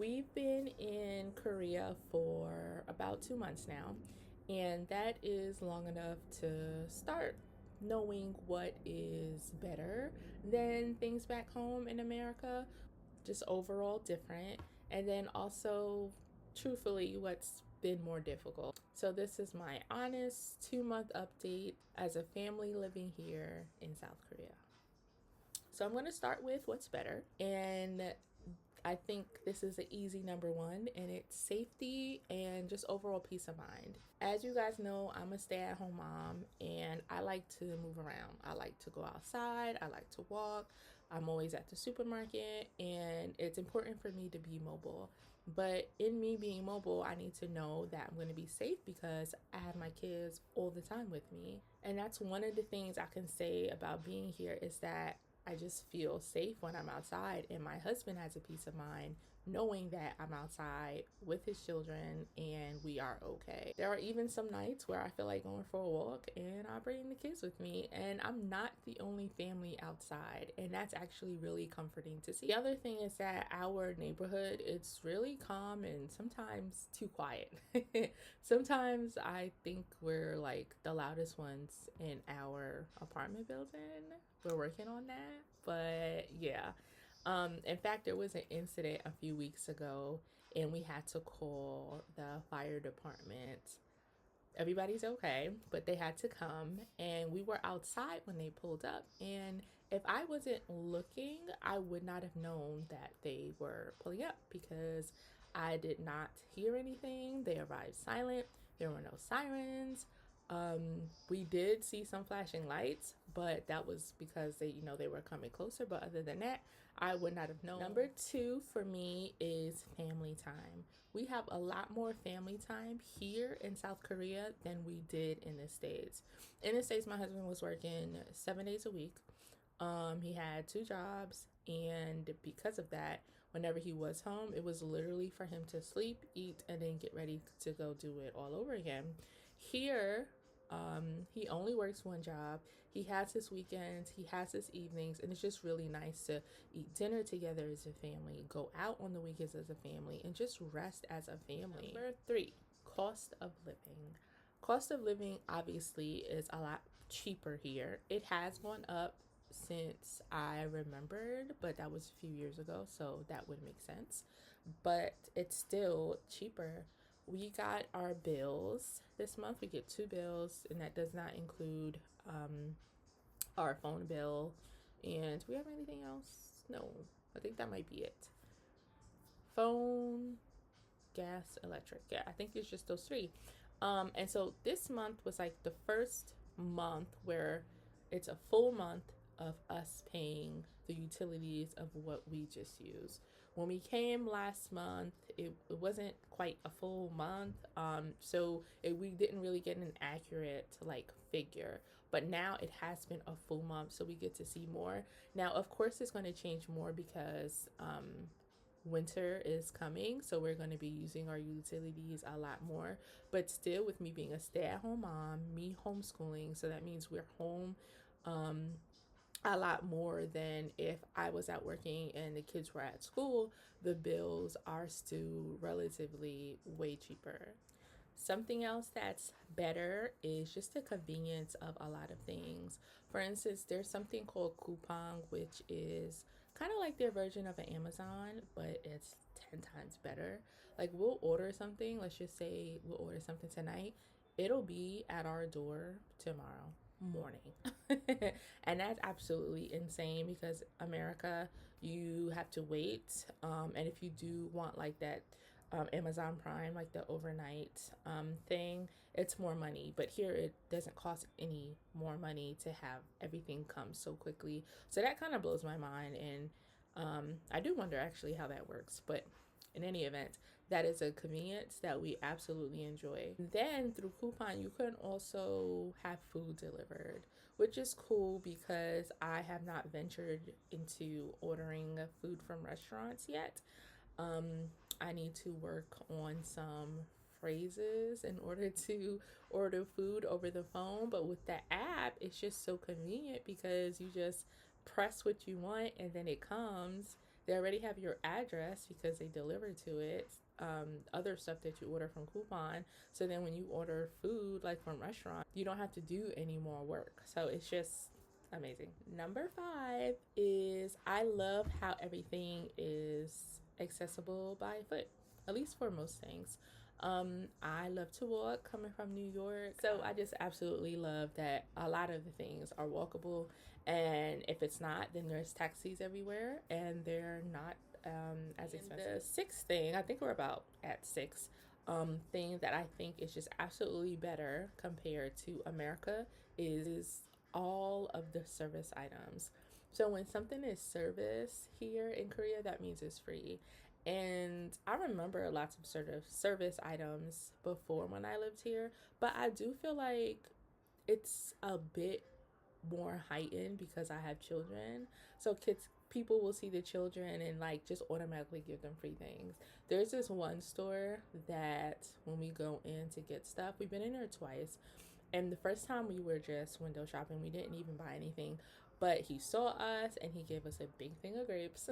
We've been in Korea for about 2 months now, and that is long enough to start knowing what is better than things back home in America, just overall different, and then also, truthfully, what's been more difficult. So, this is my honest 2 month update as a family living here in South Korea. So, I'm going to start with what's better, and I think this is an easy number one, and it's safety and just overall peace of mind. As you guys know, I'm a stay at home mom and I like to move around. I like to go outside, I like to walk. I'm always at the supermarket, and it's important for me to be mobile. But in me being mobile, I need to know that I'm going to be safe because I have my kids all the time with me. And that's one of the things I can say about being here is that I just feel safe when I'm outside, and my husband has a peace of mind knowing that I'm outside with his children and we are okay. There are even some nights where I feel like going for a walk and I bring the kids with me, and I'm not the only family outside, and that's actually really comforting to see. The other thing is that our neighborhood, it's really calm and sometimes too quiet. Sometimes I think we're like the loudest ones in our apartment building. We're working on that, but yeah. In fact, there was an incident a few weeks ago, and we had to call the fire department. Everybody's okay, but they had to come, and we were outside when they pulled up. And if I wasn't looking, I would not have known that they were pulling up because I did not hear anything. They arrived silent, there were no sirens. We did see some flashing lights, but that was because they were coming closer. But other than that, I would not have known. Number two for me is family time. We have a lot more family time here in South Korea than we did in the States. In the States, my husband was working 7 days a week. He had two jobs, and because of that, whenever he was home, it was literally for him to sleep, eat, and then get ready to go do it all over again. Here, he only works one job. He has his weekends, he has his evenings, and it's just really nice to eat dinner together as a family, go out on the weekends as a family, and just rest as a family. Number three, cost of living. Cost of living obviously is a lot cheaper here. It has gone up since I remembered, but that was a few years ago, so that would make sense. But it's still cheaper. We got our bills this month. We get two bills, and that does not include our phone bill. And do we have anything else? No, I think that might be it. Phone, gas, electric. Yeah, I think it's just those three. And so this month was like the first month where it's a full month of us paying the utilities of what we just used. When we came last month, it wasn't quite a full month, we didn't really get an accurate figure. But now it has been a full month, so we get to see more. Now, of course, it's going to change more because winter is coming, so we're going to be using our utilities a lot more. But still, with me being a stay-at-home mom, me homeschooling, so that means we're home a lot more than if I was out working and the kids were at school. The bills are still relatively way cheaper. Something else that's better is just the convenience of a lot of things. For instance, there's something called Coupang, which is kind of like their version of an Amazon, but it's 10 times better. Like, we'll order something, let's just say we'll order something tonight, it'll be at our door tomorrow morning. And that's absolutely insane because America, you have to wait, and if you do want like that Amazon Prime, like the overnight thing, it's more money. But here it doesn't cost any more money to have everything come so quickly. So that kind of blows my mind, and I do wonder actually how that works. But in any event, that is a convenience that we absolutely enjoy. Then through Coupon, you can also have food delivered, which is cool because I have not ventured into ordering food from restaurants yet. I need to work on some phrases in order to order food over the phone. But with the app, it's just so convenient because you just press what you want and then it comes they already have your address because they deliver to it. Other stuff that you order from Coupon. So then when you order food like from restaurant, you don't have to do any more work. So it's just amazing. Number 5 is I love how everything is accessible by foot, at least for most things. I love to walk coming from New York. So I just absolutely love that a lot of the things are walkable. And if it's not, then there's taxis everywhere and they're not as expensive. The sixth thing, I think we're about at 6, thing that I think is just absolutely better compared to America is all of the service items. So when something is service here in Korea, that means it's free. And I remember lots of sort of service items before when I lived here, but I do feel like it's a bit more heightened because I have children. So people will see the children and like just automatically give them free things. There's this one store that when we go in to get stuff, we've been in there twice. And the first time we were just window shopping, we didn't even buy anything. But he saw us and he gave us a big thing of grapes.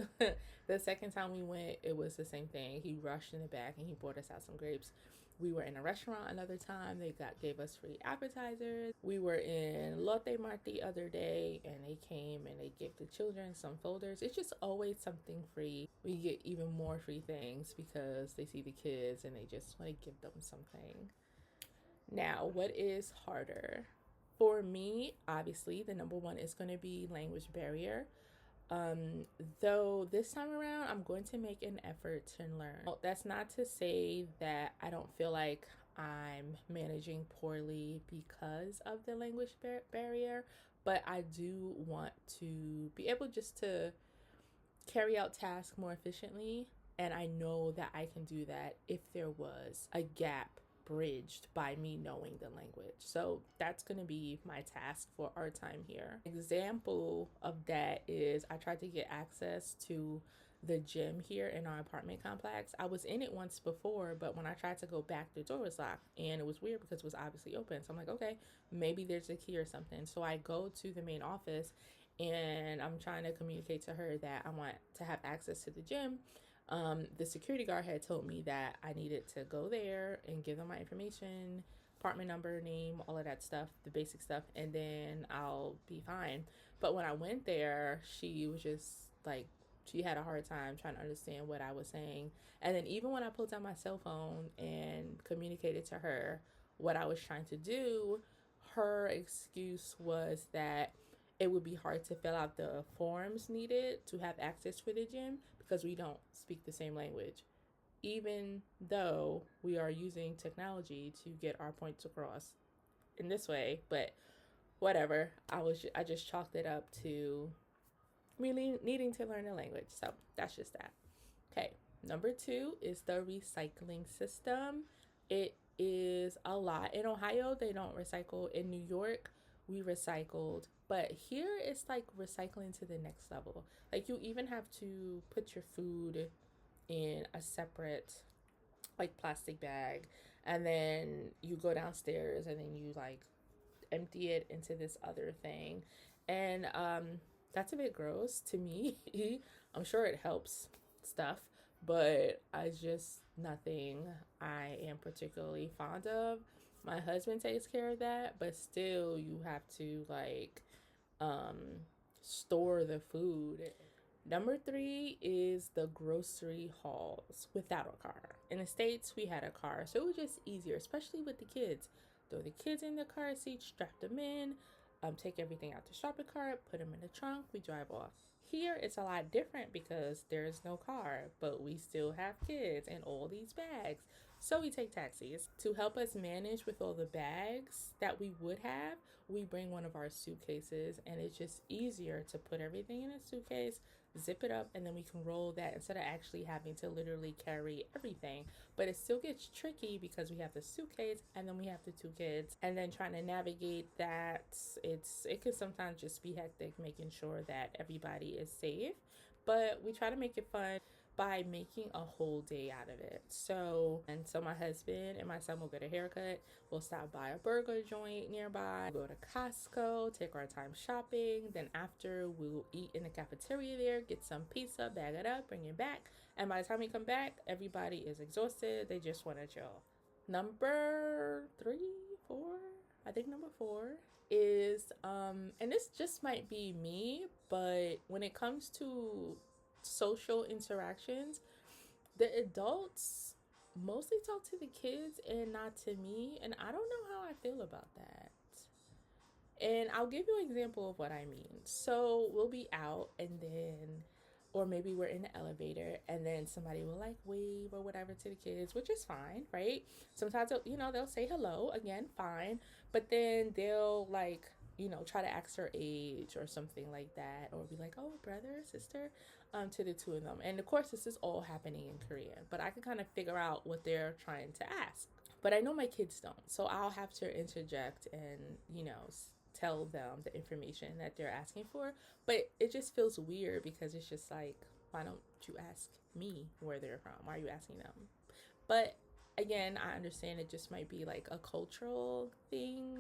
The second time we went, it was the same thing. He rushed in the back and he bought us out some grapes. We were in a restaurant another time. They gave us free appetizers. We were in Lotte Mart the other day and they came and they gave the children some folders. It's just always something free. We get even more free things because they see the kids and they just want to give them something. Now, what is harder? For me, obviously, the number one is going to be language barrier. Though this time around, I'm going to make an effort to learn. Well, that's not to say that I don't feel like I'm managing poorly because of the language barrier, but I do want to be able just to carry out tasks more efficiently. And I know that I can do that if there was a gap bridged by me knowing the language. So that's going to be my task for our time here. Example of that is I tried to get access to the gym here in our apartment complex. I was in it once before, but when I tried to go back, the door was locked and it was weird because it was obviously open. So I'm like, okay, maybe there's a key or something. So I go to the main office and I'm trying to communicate to her that I want to have access to the gym. The security guard had told me that I needed to go there and give them my information, apartment number, name, all of that stuff, the basic stuff, and then I'll be fine. But when I went there, she was just like, she had a hard time trying to understand what I was saying. And then even when I pulled out my cell phone and communicated to her what I was trying to do, her excuse was that it would be hard to fill out the forms needed to have access for the gym because we don't speak the same language, even though we are using technology to get our points across in this way. But whatever, I just chalked it up to really needing to learn the language. So that's just that. Okay, number 2 is the recycling system. It is a lot. In Ohio, they don't recycle. In New York, we recycled, but here it's like recycling to the next level. Like you even have to put your food in a separate like plastic bag, and then you go downstairs and then you like empty it into this other thing. And that's a bit gross to me. I'm sure it helps stuff, but I just nothing I am particularly fond of. My husband takes care of that, but still you have to like store the food. Number 3 is the grocery hauls without a car. In the States, we had a car, so it was just easier, especially with the kids. Throw the kids in the car seat, strap them in, take everything out the shopping cart, put them in the trunk, we drive off. Here, it's a lot different because there's no car, but we still have kids and all these bags. So we take taxis. To help us manage with all the bags that we would have, we bring one of our suitcases, and it's just easier to put everything in a suitcase, zip it up, and then we can roll that instead of actually having to literally carry everything. But it still gets tricky because we have the suitcase and then we have the 2 kids, and then trying to navigate that, it could sometimes just be hectic making sure that everybody is safe. But we try to make it fun by making a whole day out of it. So my husband and my son will get a haircut. We'll stop by a burger joint nearby, go to Costco, take our time shopping. Then after, we'll eat in the cafeteria there, get some pizza, bag it up, bring it back. And by the time we come back, everybody is exhausted. They just want to chill. Number 3, 4, I think number 4 is, and this just might be me, but when it comes to social interactions, the adults mostly talk to the kids and not to me, and I don't know how I feel about that. And I'll give you an example of what I mean. So we'll be out, and then, or maybe we're in the elevator, and then somebody will like wave or whatever to the kids, which is fine, right? Sometimes they'll say hello, again, fine, but then they'll like, try to ask their age or something like that, or be like, oh, brother, sister, to the two of them. And of course, this is all happening in Korean, but I can kind of figure out what they're trying to ask. But I know my kids don't, so I'll have to interject and, tell them the information that they're asking for. But it just feels weird because it's just like, why don't you ask me where they're from? Why are you asking them? But again, I understand it just might be like a cultural thing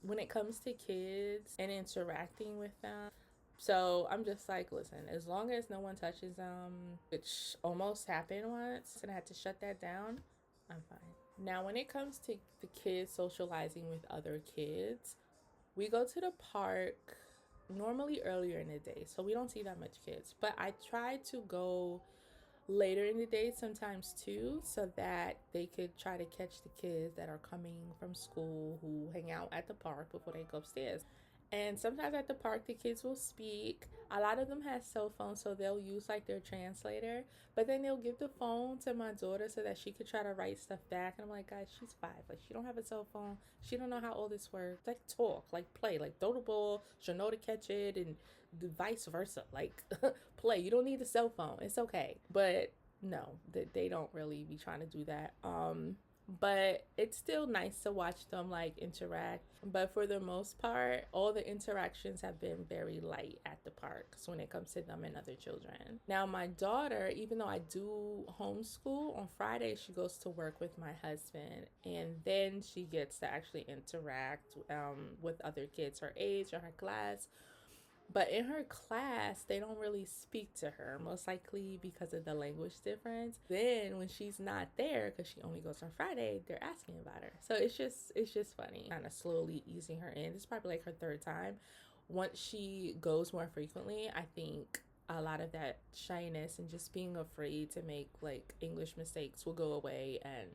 when it comes to kids and interacting with them. So I'm just like, listen, as long as no one touches them, which almost happened once, and I had to shut that down, I'm fine. Now, when it comes to the kids socializing with other kids, we go to the park normally earlier in the day, so we don't see that much kids. But I try to go later in the day sometimes too, so that they could try to catch the kids that are coming from school who hang out at the park before they go upstairs. And sometimes at the park, the kids will speak. A lot of them have cell phones, so they'll use like their translator. But then they'll give the phone to my daughter so that she could try to write stuff back. And I'm like, guys, she's 5. Like, she don't have a cell phone. She don't know how all this works. Like, talk, like play, like throw the ball. She'll know to catch it, and vice versa. Like, play. You don't need a cell phone. It's okay. But no, they don't really be trying to do that. But it's still nice to watch them like interact. But for the most part, all the interactions have been very light at the parks when it comes to them and other children. Now, my daughter, even though I do homeschool, on Friday she goes to work with my husband, and then she gets to actually interact with other kids her age or her class. But in her class, they don't really speak to her, most likely because of the language difference. Then when she's not there, because she only goes on Friday, they're asking about her. So it's just funny, kind of slowly easing her in. This is probably like her 3rd time. Once she goes more frequently, I think a lot of that shyness and just being afraid to make like English mistakes will go away, and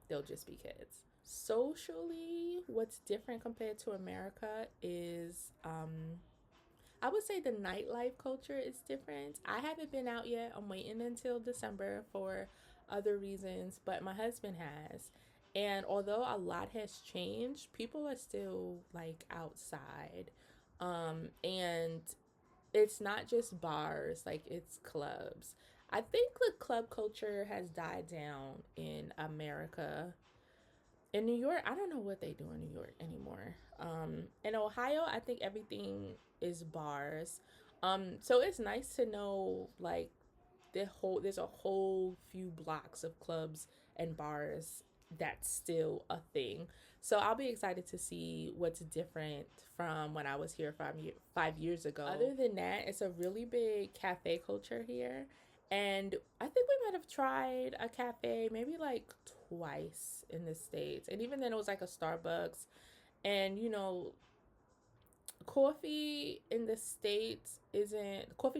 they'll just be kids. Socially, what's different compared to America is I would say the nightlife culture is different. I haven't been out yet. I'm waiting until December for other reasons, but my husband has. And although a lot has changed, people are still like outside. And it's not just bars, like it's clubs. I think the club culture has died down in America. In New York, I don't know what they do in New York anymore. In Ohio, I think everything is bars. So it's nice to know like there's a whole few blocks of clubs and bars that's still a thing. So I'll be excited to see what's different from when I was here 5 years ago. Other than that, it's a really big cafe culture here. And I think we might have tried a cafe maybe like twice in the States. And even then it was like a Starbucks. And coffee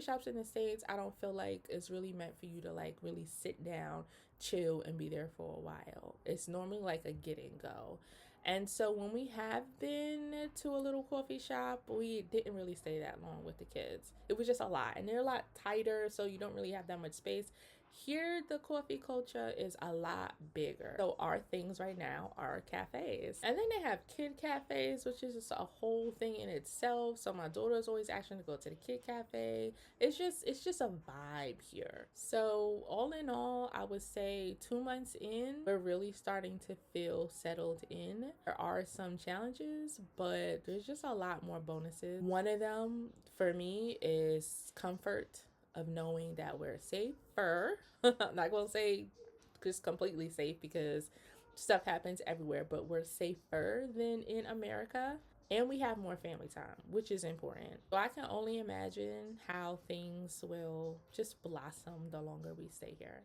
shops in the States, I don't feel like it's really meant for you to like really sit down, chill, and be there for a while. It's normally like a get and go. And so when we have been to a little coffee shop, we didn't really stay that long with the kids. It was just a lot, and they're a lot tighter, so you don't really have that much space. Here, the coffee culture is a lot bigger. So our things right now are cafes. And then they have kid cafes, which is just a whole thing in itself. So my daughter's always asking to go to the kid cafe. It's just a vibe here. So all in all, I would say 2 months in, we're really starting to feel settled in. There are some challenges, but there's just a lot more bonuses. One of them for me is comfort. of knowing that we're safer. I'm not going to say just completely safe because stuff happens everywhere, but we're safer than in America. And we have more family time, which is important. So I can only imagine how things will just blossom the longer we stay here.